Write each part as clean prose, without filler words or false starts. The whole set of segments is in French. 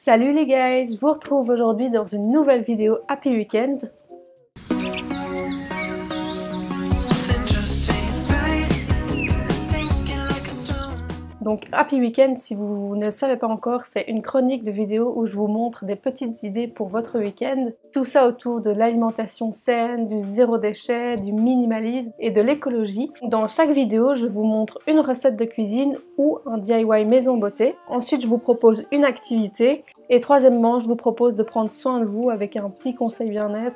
Salut les guys, je vous retrouve aujourd'hui dans une nouvelle vidéo Happy Weekend. Donc Happy Weekend, si vous ne le savez pas encore, c'est une chronique de vidéos où je vous montre des petites idées pour votre week-end. Tout ça autour de l'alimentation saine, du zéro déchet, du minimalisme et de l'écologie. Dans chaque vidéo, je vous montre une recette de cuisine ou un DIY maison beauté. Ensuite, je vous propose une activité. Et troisièmement, je vous propose de prendre soin de vous avec un petit conseil bien-être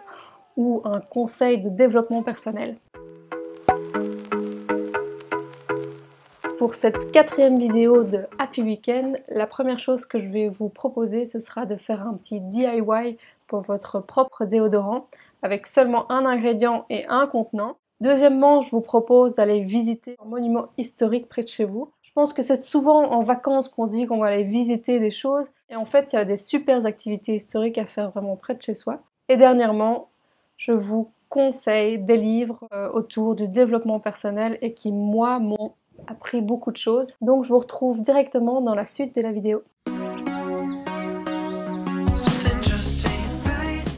ou un conseil de développement personnel. Pour cette quatrième vidéo de Happy Weekend, la première chose que je vais vous proposer, ce sera de faire un petit DIY pour votre propre déodorant avec seulement un ingrédient et un contenant. Deuxièmement, je vous propose d'aller visiter un monument historique près de chez vous. Je pense que c'est souvent en vacances qu'on se dit qu'on va aller visiter des choses et en fait, il y a des super activités historiques à faire vraiment près de chez soi. Et dernièrement, je vous conseille des livres autour du développement personnel et qui, moi, m'ont appris beaucoup de choses. Donc je vous retrouve directement dans la suite de la vidéo.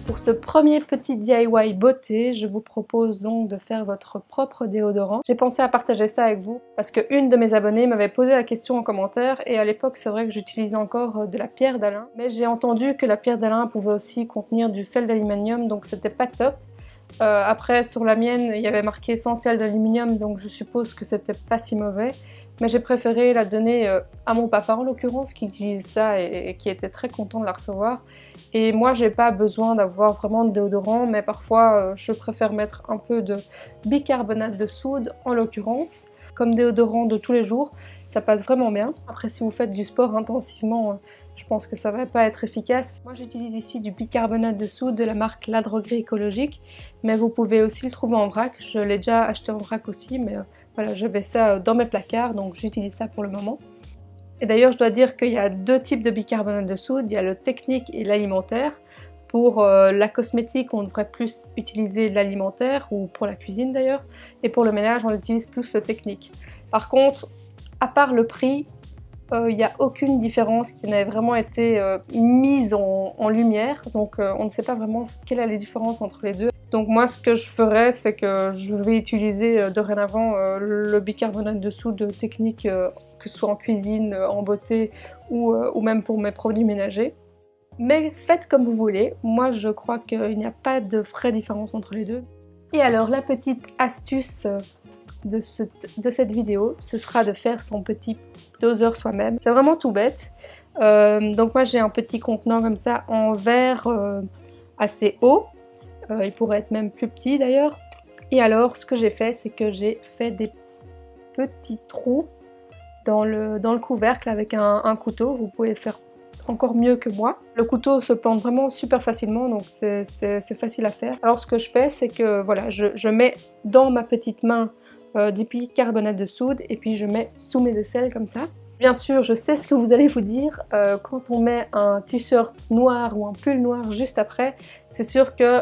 Pour ce premier petit DIY beauté, je vous propose donc de faire votre propre déodorant. J'ai pensé à partager ça avec vous parce qu'une de mes abonnées m'avait posé la question en commentaire et à l'époque c'est vrai que j'utilisais encore de la pierre d'Alain, mais j'ai entendu que la pierre d'Alain pouvait aussi contenir du sel d'aluminium, donc c'était pas top. Après sur la mienne il y avait marqué sans sel d'aluminium, donc je suppose que c'était pas si mauvais, mais j'ai préféré la donner à mon papa en l'occurrence qui utilise ça et qui était très content de la recevoir. Et moi j'ai pas besoin d'avoir vraiment de déodorant, mais parfois je préfère mettre un peu de bicarbonate de soude en l'occurrence comme déodorant de tous les jours, ça passe vraiment bien. Après si vous faites du sport intensivement, je pense que ça va pas être efficace. Moi j'utilise ici du bicarbonate de soude de la marque La Droguerie écologique, mais vous pouvez aussi le trouver en vrac. Je l'ai déjà acheté en vrac aussi, mais voilà, j'avais ça dans mes placards, donc j'utilise ça pour le moment. Et d'ailleurs je dois dire qu'il y a deux types de bicarbonate de soude, il y a le technique et l'alimentaire. Pour la cosmétique, on devrait plus utiliser l'alimentaire, ou pour la cuisine d'ailleurs, et pour le ménage, on utilise plus le technique. Par contre, à part le prix, il n'y a aucune différence qui n'ait vraiment été mise en lumière, donc on ne sait pas vraiment quelle est la différence entre les deux. Donc moi ce que je ferais, c'est que je vais utiliser dorénavant le bicarbonate de soude technique, que ce soit en cuisine, en beauté ou même pour mes produits ménagers. Mais faites comme vous voulez, moi je crois qu'il n'y a pas de vraie différence entre les deux. Et alors la petite astuce de cette vidéo, ce sera de faire son petit doseur soi-même. C'est vraiment tout bête. Donc moi j'ai un petit contenant comme ça en verre assez haut. Il pourrait être même plus petit d'ailleurs. Et alors ce que j'ai fait, c'est que j'ai fait des petits trous dans le couvercle avec un couteau. Vous pouvez faire encore mieux que moi. Le couteau se plante vraiment super facilement, donc c'est facile à faire. Alors ce que je fais, c'est que voilà, je mets dans ma petite main du bicarbonate de soude et puis je mets sous mes aisselles comme ça. Bien sûr, je sais ce que vous allez vous dire, quand on met un t-shirt noir ou un pull noir juste après, c'est sûr que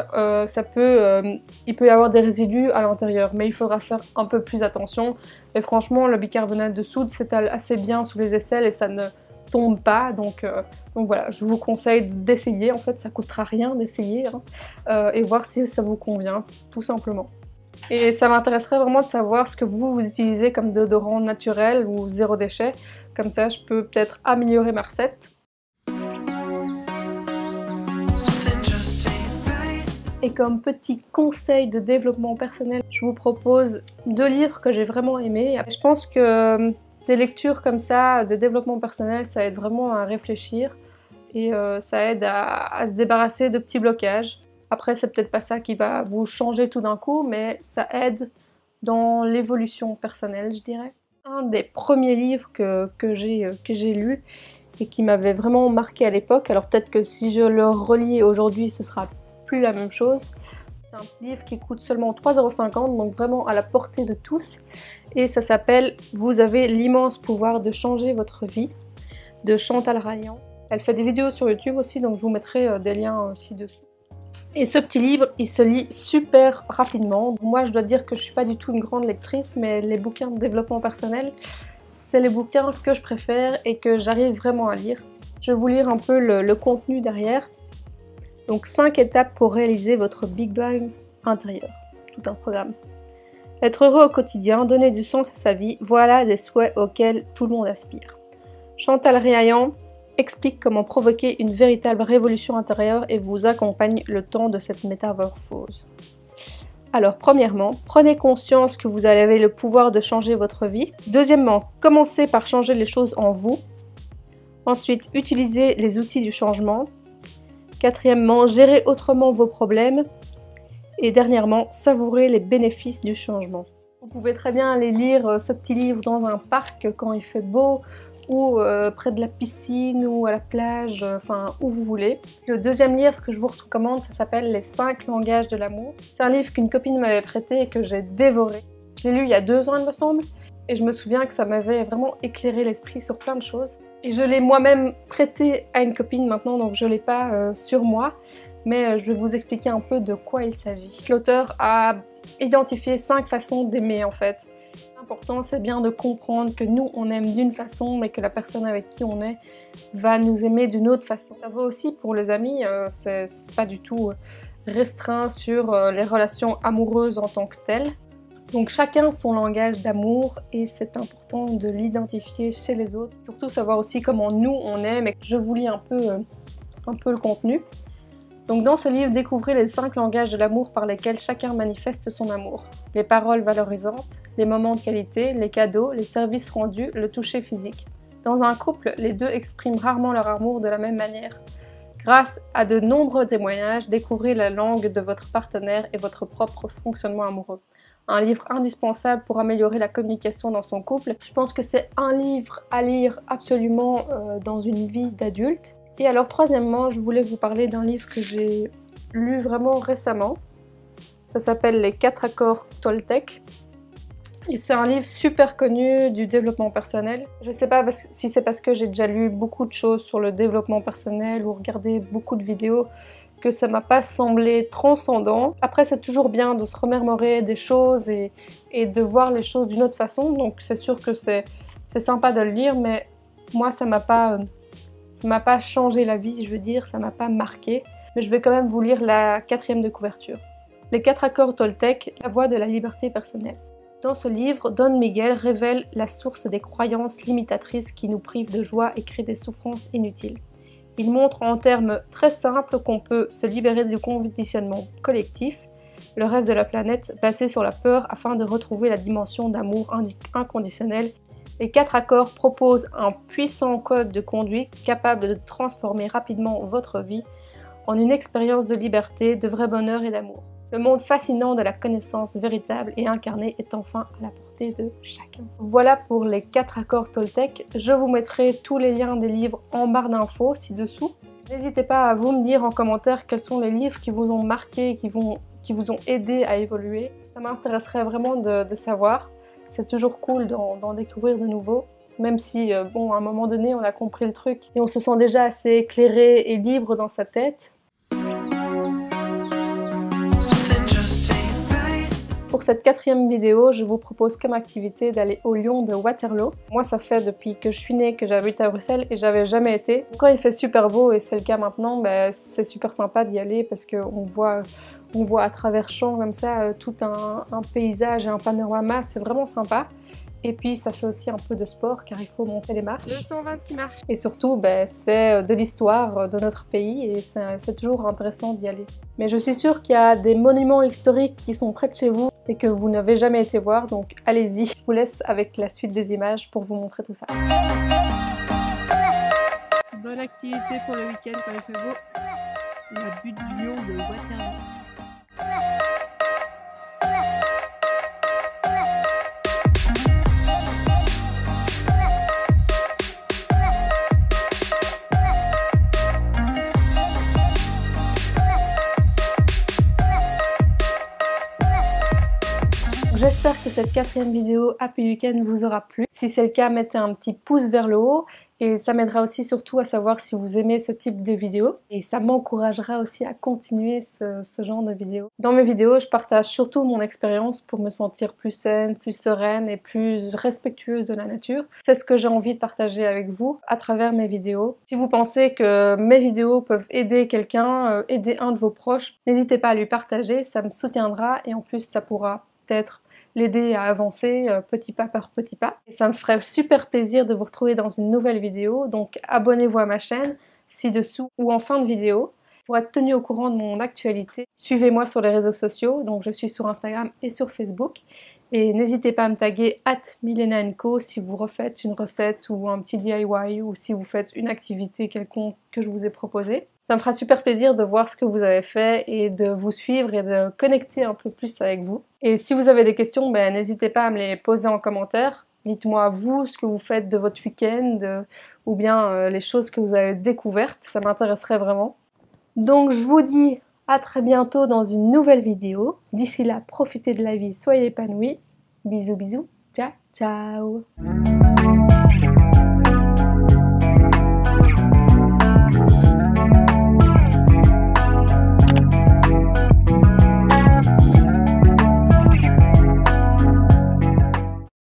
il peut y avoir des résidus à l'intérieur, mais il faudra faire un peu plus attention. Et franchement, le bicarbonate de soude s'étale assez bien sous les aisselles et ça ne tombe pas, donc voilà, je vous conseille d'essayer. En fait ça coûtera rien d'essayer et voir si ça vous convient tout simplement. Et ça m'intéresserait vraiment de savoir ce que vous utilisez comme déodorant naturel ou zéro déchet, comme ça je peux peut-être améliorer ma recette. Et comme petit conseil de développement personnel, je vous propose deux livres que j'ai vraiment aimés. Je pense que des lectures comme ça, de développement personnel, ça aide vraiment à réfléchir et ça aide à se débarrasser de petits blocages. Après, c'est peut-être pas ça qui va vous changer tout d'un coup, mais ça aide dans l'évolution personnelle, je dirais. Un des premiers livres que j'ai lu et qui m'avait vraiment marqué à l'époque, alors peut-être que si je le relis aujourd'hui, ce sera plus la même chose. C'est un petit livre qui coûte seulement 3,50 €, donc vraiment à la portée de tous. Et ça s'appelle « Vous avez l'immense pouvoir de changer votre vie » de Chantal Rayan. Elle fait des vidéos sur YouTube aussi, donc je vous mettrai des liens ci-dessous. Et ce petit livre, il se lit super rapidement. Moi, je dois dire que je suis pas du tout une grande lectrice, mais les bouquins de développement personnel, c'est les bouquins que je préfère et que j'arrive vraiment à lire. Je vais vous lire un peu le contenu derrière. Donc 5 étapes pour réaliser votre Big Bang intérieur. Tout un programme. Être heureux au quotidien, donner du sens à sa vie, voilà des souhaits auxquels tout le monde aspire. Chantal Riaillan explique comment provoquer une véritable révolution intérieure et vous accompagne le temps de cette métamorphose. Alors, premièrement, prenez conscience que vous avez le pouvoir de changer votre vie. Deuxièmement, commencez par changer les choses en vous. Ensuite, utilisez les outils du changement. Quatrièmement, gérez autrement vos problèmes. Et dernièrement, savourez les bénéfices du changement. Vous pouvez très bien aller lire ce petit livre dans un parc quand il fait beau, ou près de la piscine, ou à la plage, enfin où vous voulez. Le deuxième livre que je vous recommande, ça s'appelle Les 5 langages de l'amour. C'est un livre qu'une copine m'avait prêté et que j'ai dévoré. Je l'ai lu il y a 2 ans, il me semble, et je me souviens que ça m'avait vraiment éclairé l'esprit sur plein de choses. Et je l'ai moi-même prêté à une copine maintenant, donc je ne l'ai pas sur moi. Mais je vais vous expliquer un peu de quoi il s'agit. L'auteur a identifié 5 façons d'aimer en fait. L'important c'est bien de comprendre que nous on aime d'une façon mais que la personne avec qui on est va nous aimer d'une autre façon. Ça vaut aussi pour les amis, c'est pas du tout restreint sur les relations amoureuses en tant que telles. Donc chacun son langage d'amour et c'est important de l'identifier chez les autres. Surtout savoir aussi comment nous on aime et je vous lis un peu le contenu. Donc dans ce livre, découvrez les 5 langages de l'amour par lesquels chacun manifeste son amour. Les paroles valorisantes, les moments de qualité, les cadeaux, les services rendus, le toucher physique. Dans un couple, les deux expriment rarement leur amour de la même manière. Grâce à de nombreux témoignages, découvrez la langue de votre partenaire et votre propre fonctionnement amoureux. Un livre indispensable pour améliorer la communication dans son couple. Je pense que c'est un livre à lire absolument dans une vie d'adulte. Et alors troisièmement, je voulais vous parler d'un livre que j'ai lu vraiment récemment. Ça s'appelle Les 4 accords Toltec. Et c'est un livre super connu du développement personnel. Je sais pas si c'est parce que j'ai déjà lu beaucoup de choses sur le développement personnel ou regardé beaucoup de vidéos que ça m'a pas semblé transcendant. Après, c'est toujours bien de se remémorer des choses et de voir les choses d'une autre façon. Donc c'est sûr que c'est sympa de le lire, mais moi ça m'a pas changé la vie, je veux dire, ça m'a pas marqué. Mais je vais quand même vous lire la 4e de couverture. Les 4 accords Toltec, la voie de la liberté personnelle. Dans ce livre, Don Miguel révèle la source des croyances limitatrices qui nous privent de joie et créent des souffrances inutiles. Il montre en termes très simples qu'on peut se libérer du conditionnement collectif, le rêve de la planète basé sur la peur afin de retrouver la dimension d'amour inconditionnel. Les 4 accords proposent un puissant code de conduite capable de transformer rapidement votre vie en une expérience de liberté, de vrai bonheur et d'amour. Le monde fascinant de la connaissance véritable et incarnée est enfin à la portée de chacun. Voilà pour les 4 accords Toltec. Je vous mettrai tous les liens des livres en barre d'infos ci-dessous. N'hésitez pas à vous me dire en commentaire quels sont les livres qui vous ont marqué, qui vous ont aidé à évoluer. Ça m'intéresserait vraiment de savoir. C'est toujours cool d'en découvrir de nouveaux, même si, bon, à un moment donné, on a compris le truc et on se sent déjà assez éclairé et libre dans sa tête. Pour cette 4e vidéo, je vous propose comme activité d'aller au Lion de Waterloo. Moi, ça fait depuis que je suis née que j'habite à Bruxelles et j'avais jamais été. Quand il fait super beau, et c'est le cas maintenant, c'est super sympa d'y aller parce qu'on voit à travers champs comme ça tout un paysage et un panorama, c'est vraiment sympa. Et puis ça fait aussi un peu de sport car il faut monter les marches. 226 marches. Et surtout, c'est de l'histoire de notre pays et c'est toujours intéressant d'y aller. Mais je suis sûre qu'il y a des monuments historiques qui sont près de chez vous et que vous n'avez jamais été voir, donc allez-y. Je vous laisse avec la suite des images pour vous montrer tout ça. Bonne activité pour le week-end quand il fait beau. La butte du Lion de Waterloo. J'espère que cette 4e vidéo Happy Weekend vous aura plu. Si c'est le cas, mettez un petit pouce vers le haut Et ça m'aidera aussi surtout à savoir si vous aimez ce type de vidéos. Et ça m'encouragera aussi à continuer ce genre de vidéos. Dans mes vidéos, je partage surtout mon expérience pour me sentir plus saine, plus sereine et plus respectueuse de la nature. C'est ce que j'ai envie de partager avec vous à travers mes vidéos. Si vous pensez que mes vidéos peuvent aider quelqu'un, aider un de vos proches, n'hésitez pas à lui partager, ça me soutiendra et en plus ça pourra peut-être l'aider à avancer petit pas par petit pas. Et ça me ferait super plaisir de vous retrouver dans une nouvelle vidéo, donc abonnez-vous à ma chaîne ci-dessous ou en fin de vidéo pour être tenu au courant de mon actualité. Suivez-moi sur les réseaux sociaux, donc je suis sur Instagram et sur Facebook. Et n'hésitez pas à me taguer @milena&co si vous refaites une recette ou un petit DIY ou si vous faites une activité quelconque que je vous ai proposée. Ça me fera super plaisir de voir ce que vous avez fait et de vous suivre et de connecter un peu plus avec vous. Et si vous avez des questions, n'hésitez pas à me les poser en commentaire. Dites-moi vous ce que vous faites de votre week-end ou bien les choses que vous avez découvertes, ça m'intéresserait vraiment. Donc je vous dis à très bientôt dans une nouvelle vidéo. D'ici là, profitez de la vie, soyez épanouis. Bisous bisous, ciao ciao.